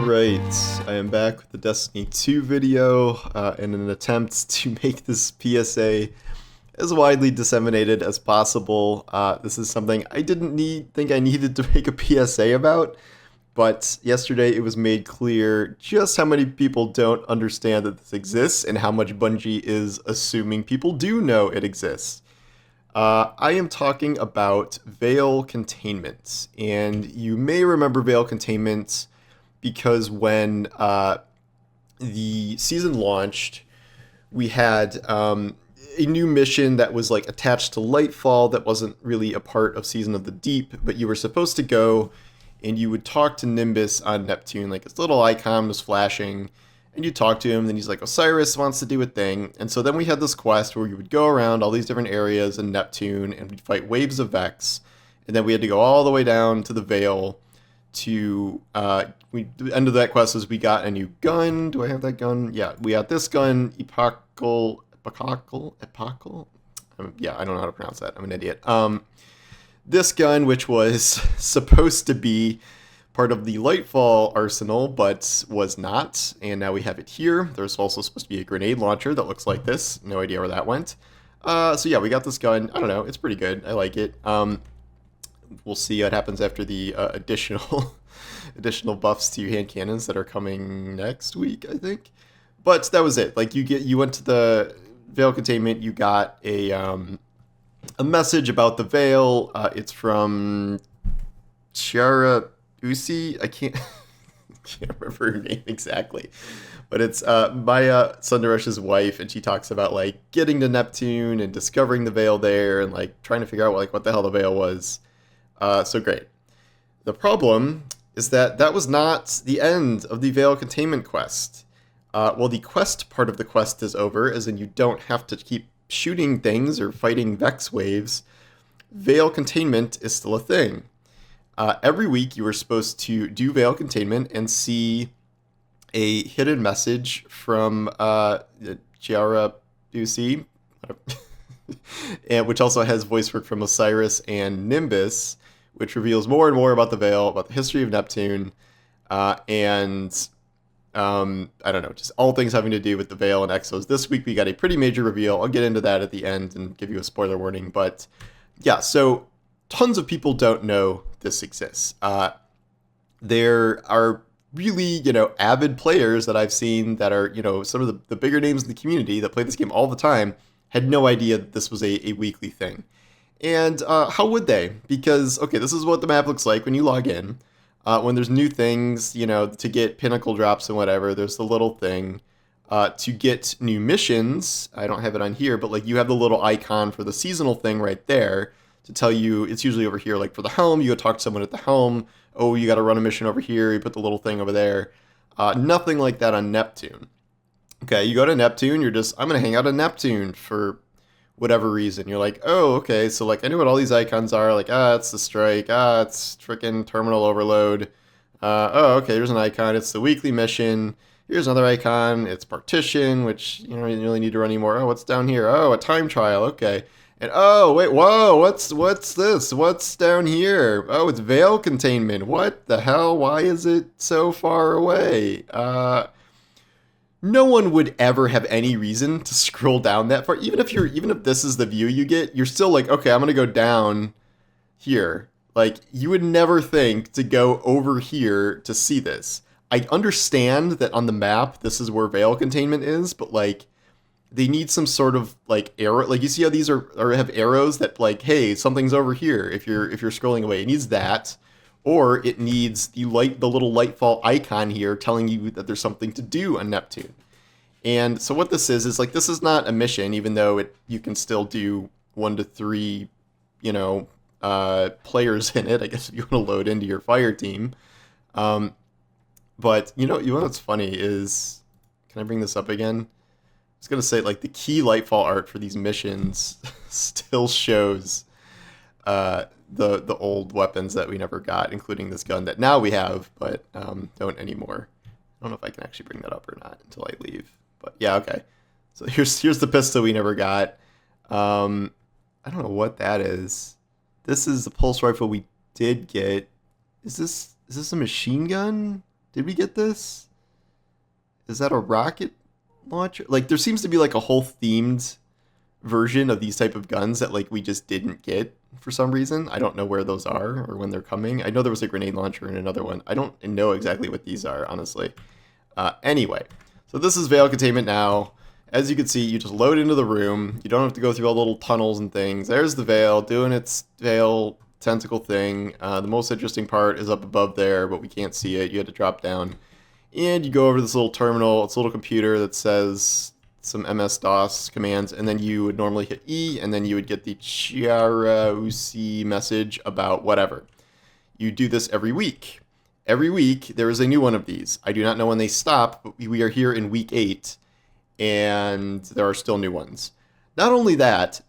Alright, I am back with the Destiny 2 video in an attempt to make this PSA as widely disseminated as possible. This is something I didn't think I needed to make a PSA about, but yesterday it was made clear just how many people don't understand that this exists and how much Bungie is assuming people do know it exists. I am talking about Veil Containment, and you may remember Veil Containment because when the season launched, we had a new mission that was like attached to Lightfall that wasn't really a part of Season of the Deep, but you were supposed to go and you would talk to Nimbus on Neptune, like his little icon was flashing, and you talk to him, then he's like, Osiris wants to do a thing. And so then we had this quest where you would go around all these different areas in Neptune and we'd fight waves of Vex, and then we had to go all the way down to the Veil to the end of that quest was we got a new gun. Do I have that gun? Yeah, we got this gun, Epochal. Yeah, I don't know how to pronounce that. I'm an idiot. This gun, which was supposed to be part of the Lightfall arsenal, but was not, and now we have it here. There's also supposed to be a grenade launcher that looks like this. No idea where that went. So yeah, we got this gun. I don't know. It's pretty good. I like it. We'll see what happens after the additional buffs to hand cannons that are coming next week, I think. But that was it. Like you went to the Veil Containment, you got a message about the Veil. It's from Chiara Usi. I can't remember her name exactly, but it's Maya Sundaresh's wife, and she talks about like getting to Neptune and discovering the Veil there, and like trying to figure out like what the hell the Veil was. So great. The problem is that that was not the end of the Veil Containment quest. Well, the quest part of the quest is over, as in you don't have to keep shooting things or fighting Vex waves. Veil Containment is still a thing. Every week you were supposed to do Veil Containment and see a hidden message from Chiara Ducey, and which also has voice work from Osiris and Nimbus, which reveals more and more about the Veil, about the history of Neptune, and I don't know, just all things having to do with the Veil and Exos. This week we got a pretty major reveal. I'll get into that at the end and give you a spoiler warning, but yeah, so tons of people don't know this exists. There are really, avid players that I've seen that are, some of the bigger names in the community that play this game all the time had no idea that this was a weekly thing. And how would they? Because, okay, this is what the map looks like when you log in. When there's new things, to get pinnacle drops and whatever, there's the little thing. To get new missions, I don't have it on here, but like you have the little icon for the seasonal thing right there to tell you, it's usually over here, like for the helm, you go talk to someone at the helm. Oh, you got to run a mission over here, you put the little thing over there. Nothing like that on Neptune. Okay, you go to Neptune, I'm going to hang out on Neptune for whatever reason. You're like, oh, okay, so like I know what all these icons are, like, it's the strike, it's freaking terminal overload. Oh, okay, here's an icon, it's the weekly mission. Here's another icon, it's partition, which you don't really need to run anymore. Oh, what's down here? Oh, a time trial, okay. And oh, wait, whoa, what's this? What's down here? Oh, it's Veil Containment. What the hell? Why is it so far away? No one would ever have any reason to scroll down that far. Even if this is the view you get, you're still like, okay, I'm gonna go down here. Like, you would never think to go over here to see this. I understand that on the map this is where Veil Containment is, but like they need some sort of like arrow. Like you see how these are have arrows that like, hey, something's over here. If you're scrolling away, it needs that. Or it needs the little Lightfall icon here telling you that there's something to do on Neptune. And so what this is like, this is not a mission, even though you can still do 1 to 3, players in it, I guess, if you want to load into your fire team. But you know what's funny is, can I bring this up again? I was gonna say, like, the key Lightfall art for these missions still shows the old weapons that we never got, including this gun that now we have, but don't anymore. I don't know if I can actually bring that up or not until I leave. But yeah, okay. So here's the pistol we never got. I don't know what that is. This is the pulse rifle we did get. Is this a machine gun? Did we get this? Is that a rocket launcher? Like, there seems to be like a whole themed version of these type of guns that like we just didn't get for some reason. I don't know where those are or when they're coming. I know there was a grenade launcher in another one. I don't know exactly what these are, honestly. Anyway, so this is Veil Containment now. As you can see, you just load into the room. You don't have to go through all the little tunnels and things. There's the Veil doing its Veil tentacle thing. The most interesting part is up above there, but we can't see it. You had to drop down. And you go over to this little terminal. It's a little computer that says some MS-DOS commands, and then you would normally hit E, and then you would get the Chiarausi message about whatever. You do this every week. Every week, there is a new one of these. I do not know when they stop, but we are here in week 8, and there are still new ones. Not only that,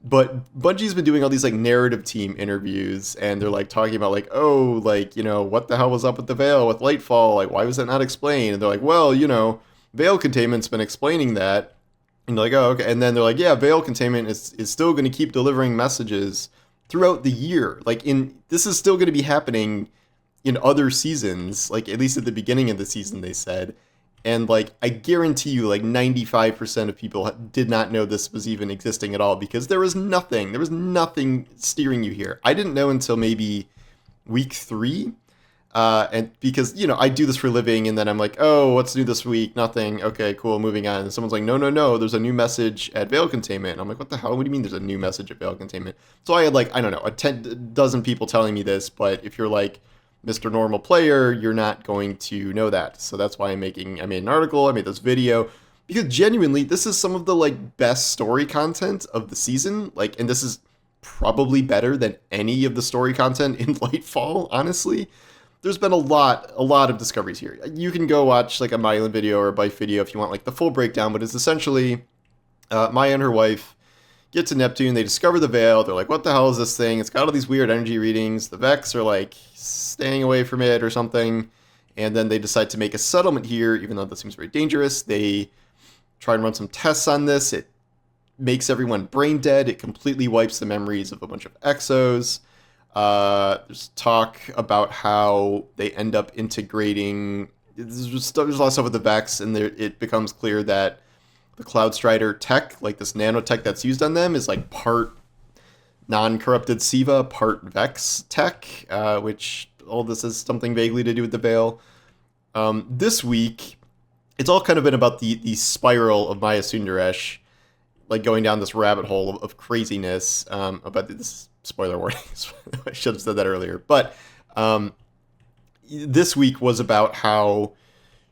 but Bungie's been doing all these like narrative team interviews, and they're like talking about like, oh, like, you know, what the hell was up with the Veil with Lightfall? Like, why was that not explained? And they're like, well, you know, Veil Containment's been explaining that. And you're like, oh, okay. And then they're like, yeah, Veil Containment is still going to keep delivering messages throughout the year. Like, this is still going to be happening in other seasons, like at least at the beginning of the season, they said. And like, I guarantee you, like 95% of people did not know this was even existing at all, because there was nothing steering you here. I didn't know until maybe week 3. And because, you know, I do this for a living, and then I'm like, oh, what's new this week? Nothing. Okay, cool, moving on. And someone's like, no, there's a new message at Veil Containment. And I'm like, what the hell? What do you mean there's a new message at Veil Containment? So I had like, I don't know, a dozen people telling me this, but if you're like Mr. Normal Player, you're not going to know that. So that's why I made an article, I made this video, because genuinely, this is some of the like best story content of the season. Like, and this is probably better than any of the story content in Lightfall, honestly. There's been a lot of discoveries here. You can go watch like a Mylan video or a Bife video if you want like the full breakdown, but it's essentially Maya and her wife get to Neptune, they discover the Veil, they're like, what the hell is this thing? It's got all these weird energy readings, the Vex are like staying away from it or something, and then they decide to make a settlement here, even though that seems very dangerous. They try and run some tests on this, it makes everyone brain dead, it completely wipes the memories of a bunch of Exos. There's talk about how they end up integrating, there's a lot of stuff with the Vex, and it becomes clear that the Cloud Strider tech, like this nanotech that's used on them, is like part non-corrupted SIVA, part Vex tech, which all this is something vaguely to do with the Veil. This week, it's all kind of been about the spiral of Maya Sundaresh, like going down this rabbit hole of craziness. About this, spoiler warning, I should have said that earlier. But this week was about how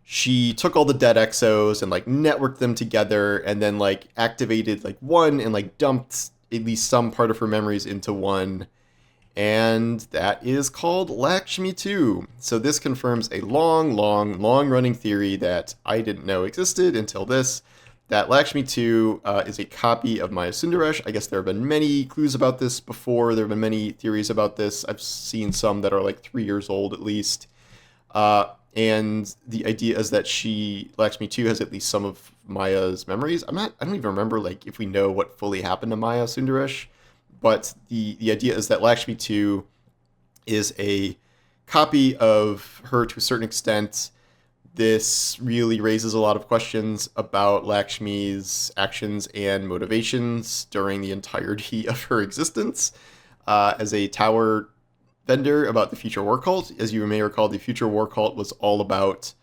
she took all the dead Exos and like networked them together, and then like activated like one and like dumped at least some part of her memories into one. And that is called Lakshmi 2. So this confirms a long running theory that I didn't know existed until this, that Lakshmi 2 is a copy of Maya Sundaresh. I guess there have been many clues about this before. There have been many theories about this. I've seen some that are like 3 years old at least. And the idea is that Lakshmi 2 has at least some of Maya's memories. I don't even remember like if we know what fully happened to Maya Sundaresh, but the idea is that Lakshmi 2 is a copy of her to a certain extent. This really raises a lot of questions about Lakshmi's actions and motivations during the entirety of her existence as a tower vendor about the Future War Cult. As you may recall, the Future War Cult was all about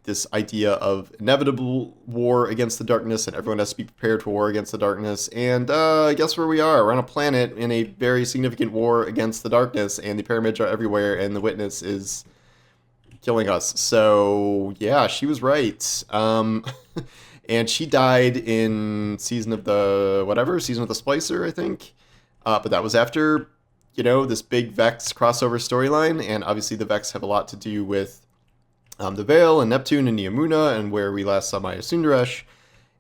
this idea of inevitable war against the darkness, and everyone has to be prepared for war against the darkness. And guess where we are? We're on a planet in a very significant war against the darkness, and the pyramids are everywhere, and the witness is killing us. So yeah, she was right. And she died in season of the Splicer, I think. But that was after, you know, this big Vex crossover storyline, and obviously the Vex have a lot to do with the Veil and Neptune and Neomuna, and where we last saw Maya Sundaresh.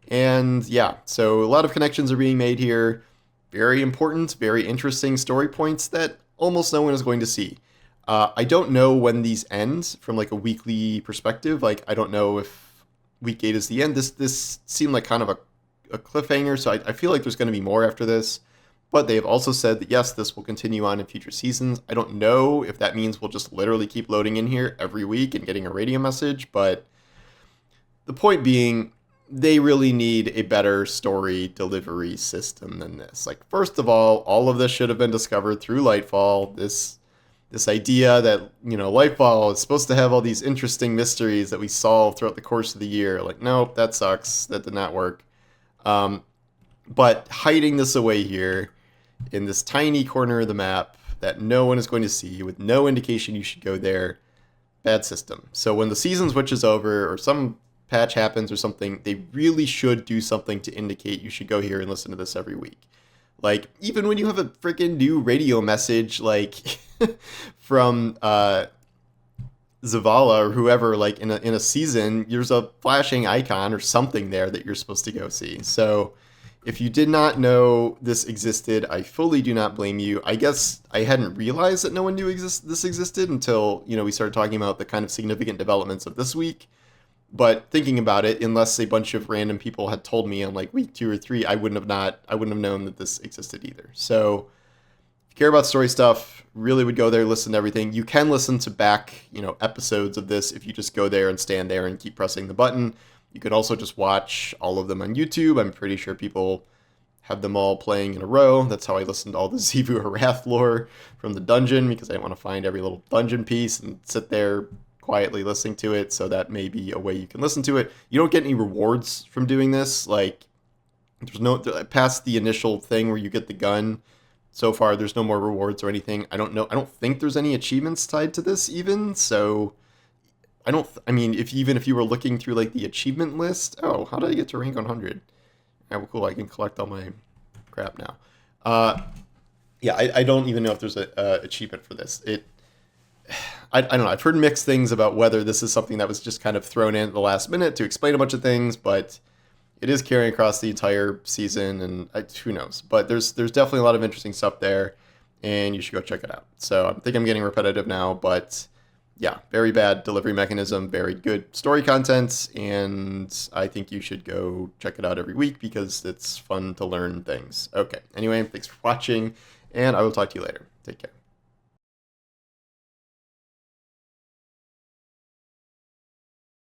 And yeah, so a lot of connections are being made here. Very important, very interesting story points that almost no one is going to see. I don't know when these end from like a weekly perspective. Like, I don't know if week 8 is the end. This seemed like kind of a cliffhanger, so I feel like there's going to be more after this. But they have also said that yes, this will continue on in future seasons. I don't know if that means we'll just literally keep loading in here every week and getting a radio message, but the point being, they really need a better story delivery system than this. Like, first of all of this should have been discovered through Lightfall. This idea that, Lightfall is supposed to have all these interesting mysteries that we solve throughout the course of the year. Like, nope, that sucks. That did not work. But hiding this away here in this tiny corner of the map that no one is going to see with no indication you should go there, bad system. So when the season switches over or some patch happens or something, they really should do something to indicate you should go here and listen to this every week. Like, even when you have a freaking new radio message, like, from Zavala or whoever, like, in a season, there's a flashing icon or something there that you're supposed to go see. So, if you did not know this existed, I fully do not blame you. I guess I hadn't realized that no one knew this existed until, we started talking about the kind of significant developments of this week. But thinking about it, unless a bunch of random people had told me on like week 2 or 3, I wouldn't have known that this existed either. So if you care about story stuff, really would go there, listen to everything. You can listen to back, episodes of this if you just go there and stand there and keep pressing the button. You could also just watch all of them on YouTube. I'm pretty sure people have them all playing in a row. That's how I listened to all the Xivu Harath lore from the dungeon, because I didn't want to find every little dungeon piece and sit there quietly listening to it. So that may be a way you can listen to it. You don't get any rewards from doing this. Like, there's no, past the initial thing where you get the gun, so far there's no more rewards or anything. I don't know. I don't think there's any achievements tied to this even. So if you were looking through like the achievement list, how did I get to rank 100? Well, cool. I can collect all my crap now. I don't even know if there's a achievement for this. I don't know. I've heard mixed things about whether this is something that was just kind of thrown in at the last minute to explain a bunch of things, but it is carrying across the entire season, and who knows. But there's definitely a lot of interesting stuff there, and you should go check it out. So I think I'm getting repetitive now, but yeah, very bad delivery mechanism, very good story content, and I think you should go check it out every week because it's fun to learn things. Okay, anyway, thanks for watching, and I will talk to you later. Take care.